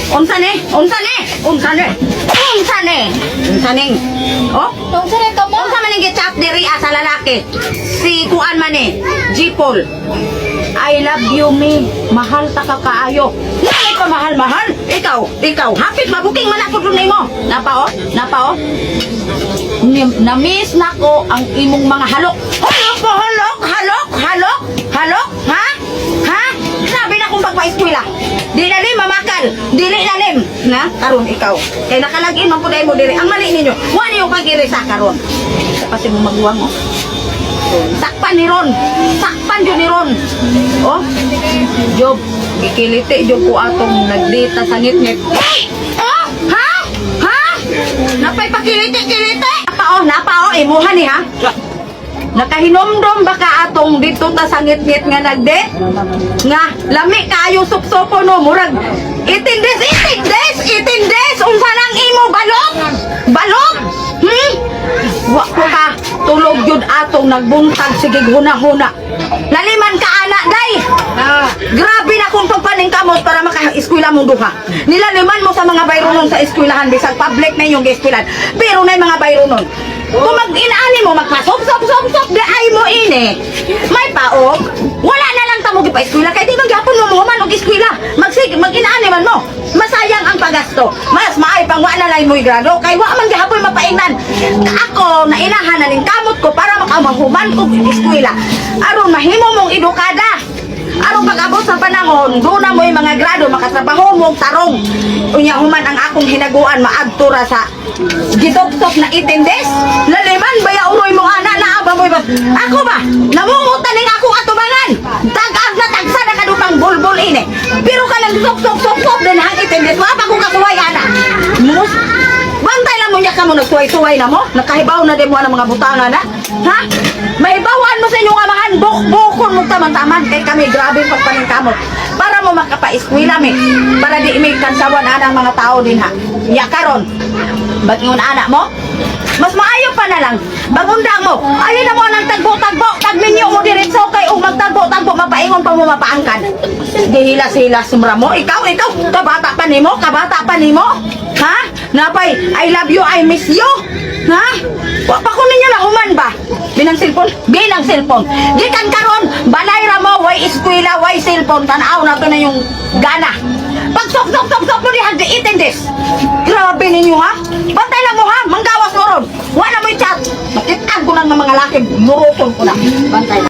Unsa ni? Unsa ni? Unsa ni? Unsa ni? Unsa ni? Oh? Unsa ni ka mo? Unsa man ang gichat diri sa lalaki? Si kuan man ni, Jipol. I love you, me. Mahal ta ka kaayo. Nalay ka mahal-mahal. Ikaw, hapit mabuking man ako dun mo. Napa oh. Na-miss na ko ang imong mga halok. Halok, ha? Ha? Sabi na kong pagpa-eskwela. Di na rin mamakal. Dili na rin. Na? Karon ikaw. Kaya nakalagin man po dahil mo diri. Ang mali ninyo. Wala niyo pag-iri sa karon. Kasi mo magluwang, oh. Sakpan ni Ron. Sakpan yun ni Ron. Oh? Job. Gikiliti Job ko atong nagdita sa ngit-ngit. Hey! Oh? Ha? Ha? Napay pakiliti-kiliti? Napa oh. Imuha ni ha? Nakahinomdom baka atong dito ta sa ngit-ngit nga nagdate? Nga, lami kayo sup-supo no. Murag, 18 days! Unsa nang imo balok? Balok? Wa ko ka tulog jud atong nagbuntag sige huna-huna. Laliman ka anak day. Grabe na kung pagpaning kamot para maka-eskwela mong duha. Nilaliman mo sa mga bayronon sa eskwelahan bisag public na yung eskwelahan. Pero na mga bayronon. Kung mag-inaani mo magpasop di ay mo ini. May paok. Wala na lang tamo gipa-eskwela kay di man gyapon mo man og eskwela. Mag-inaani man mo. Masayang ang paggasto. Mas maay pang wa na lay mo grado kay wa man gihapon mapaingnan. Ako na inahan na ning kamot ko para makamahuman ko eskwela. Aron mahimo mong edukada. Aron pag-abot sa panahon, doon na mo yung mga grado, makatrabaho mo tarong. Unya human ang akong hinaguan maadto ra sa gitok-tok na 18 days. Laliman baya uroy mo ana na aba mo ba? Ako ba? Namungutan ning akong atubangan. Tag-ag na tagsa na kadupang bulbul ini. Pero ka lang sok din hang 18 days. Wa pa ko kasuway ana. Mus bantay lang mo niya ka mo nagsuway-suway na mo. Nakahibaw na din mo ang mga butangan na. Ha? Mahibawan mo sa inyong amahan. Bukon mo taman-taman. Kay kami grabe pagpaningkamot. Para mo makapa-eskwela mi. Para di may kansawan anang mga tao din ha. Ya karon. Bagingon anak mo. Mas maayo pa na lang. Bagundang mo. Ayaw na mo nang tagbo-tagbo. Pagminyo mo diretso kay magtagbo-tagbo. Mapaingon pa mo mapaangkan. Gihilas-hilas sumra mo. Ikaw. Kabata pa nimo. Ha? Napay, I love you, I miss you. Ha? Wa pa ko ninyo na human ba? Binang cellphone? Binang cellphone. Gikan karon, balay ra mo, way eskwela, way cellphone. Tanaw na to na yung gana. Pag sok mo di hagdi 18 days. Grabe ninyo ha? Bantay lang mo ha? Manggawas mo ron. Wala mo i-chat. Makitag ko lang ng mga laki. Muruton ko na. Bantay.